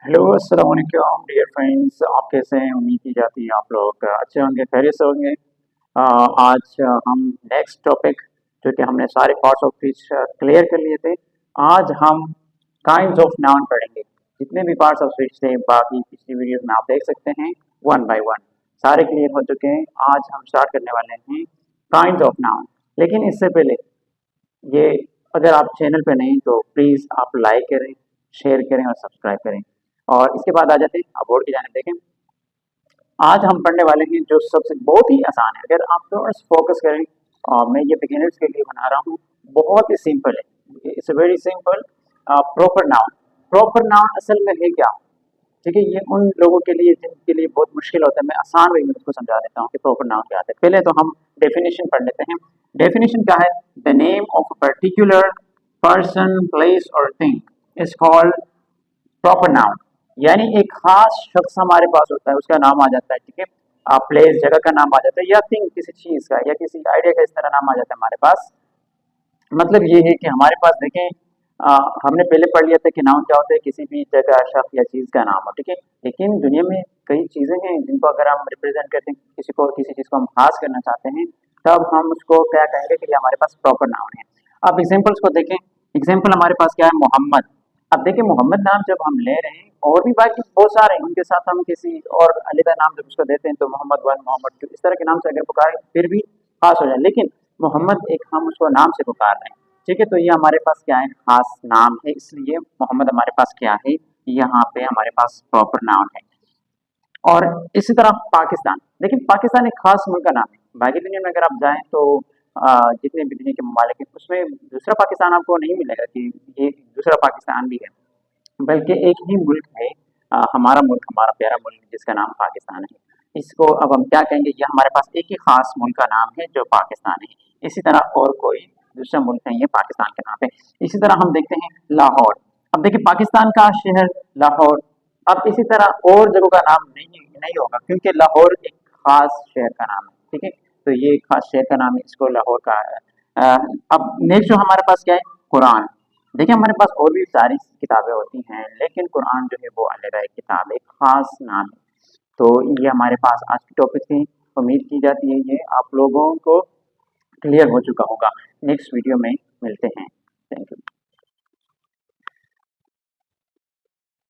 Hello अस्सलाम वालेकुम dear friends. आप कैसे हैं? उम्मीद की जाती है आप लोग अच्छे होंगे, खैरियत से होंगे। आज हम नेक्स्ट टॉपिक जो कि हमने सारे पार्ट्स ऑफ स्पीच क्लियर कर लिए थे। आज हम काइंड्स ऑफ नाउन पढ़ेंगे। जितने भी पार्ट्स ऑफ स्पीच थे बाकी पिछली वीडियोस में आप देख सकते हैं, वन बाय वन सारे क्लियर हो चुके हैं। आज हम स्टार्ट करने वाले हैं काइंड्स ऑफ नाउन। लेकिन इससे पहले ये, अगर आप चैनल पे नहीं तो प्लीज़ आप लाइक करें, शेयर करें और सब्सक्राइब करें। और इसके बाद आ जाते हैं अब बोर्ड की जानिब। देखें, आज हम पढ़ने वाले हैं जो सबसे बहुत ही आसान है। अगर आप थोड़ा सा फोकस करें, और मैं ये बिगिनर्स के लिए बना रहा हूँ, बहुत ही सिंपल है। It's very simple. Proper noun. Proper noun असल में है क्या? ठीक है, ये उन लोगों के लिए जिनके लिए बहुत मुश्किल होता है। मैं आसान वे में उसको समझा देता हूँ कि प्रॉपर नाउन क्या है। पहले तो हम डेफिनेशन पढ़ लेते हैं। डेफिनेशन क्या है? The name of a particular person, place और thing is called proper noun. यानी एक खास शख्स हमारे पास होता है, उसका नाम आ जाता है। ठीक है, प्लेस जगह का नाम आ जाता है, या थिंग किसी चीज का या किसी आइडिया का इस तरह नाम आ जाता है हमारे पास। मतलब ये है कि हमारे पास देखें, हमने पहले पढ़ लिया था कि नाउन क्या होता है, किसी भी जगह शख्स या चीज का नाम हो। ठीक है, लेकिन दुनिया में कई चीजें हैं जिनको अगर हम रिप्रेजेंट करते हैं, किसी को किसी चीज को हम खास करना चाहते हैं, तब हम उसको क्या कहेंगे कि ये हमारे पास प्रॉपर नाउन है। अब एग्जाम्पल्स को देखें। एग्जाम्पल हमारे पास क्या है? मोहम्मद। अब देखिए, मोहम्मद नाम जब हम ले रहे हैं, और भी बाकी बहुत सारे हैं, उनके साथ हम किसी और अलग नाम जब उसको देते हैं तो मोहम्मद वन, मोहम्मद टू, इस तरह के नाम से अगर पुकारें फिर भी खास हो जाए। लेकिन मोहम्मद एक हम उसको नाम से पुकार रहे हैं। ठीक है, तो ये हमारे पास क्या है? खास नाम है, इसलिए मोहम्मद हमारे पास क्या है? यहाँ पे हमारे पास प्रॉपर नाउन है। और इसी तरह पाकिस्तान। देखिए, पाकिस्तान एक खास मुल्क का नाम है। बाकी दुनिया में अगर आप जाएं तो जितने भी दुनिया के ममालिक हैं उसमें दूसरा पाकिस्तान आपको नहीं मिलेगा कि ये दूसरा पाकिस्तान भी है, बल्कि एक ही मुल्क है। हमारा मुल्क, हमारा प्यारा मुल्क जिसका नाम पाकिस्तान है। इसको अब हम क्या कहेंगे? ये हमारे पास एक ही खास मुल्क का नाम है जो पाकिस्तान है। इसी तरह और कोई दूसरा मुल्क नहीं है पाकिस्तान के नाम पे। इसी तरह हम देखते हैं लाहौर। अब देखिए, पाकिस्तान का शहर लाहौर। अब इसी तरह और जगहों का नाम नहीं नहीं होगा, क्योंकि लाहौर एक खास शहर का नाम है। ठीक है, तो ये एक खास शहर का नाम है, इसको लाहौर का है। अब नेक्स्ट जो हमारे पास क्या है? कुरान। देखिए, हमारे पास और भी सारी किताबें होती हैं, लेकिन कुरान जो है वो अलग एक किताब है, खास नाम है। तो ये हमारे पास आज की टॉपिक थी। उम्मीद की जाती है ये आप लोगों को क्लियर हो चुका होगा। नेक्स्ट वीडियो में मिलते हैं। Thank you.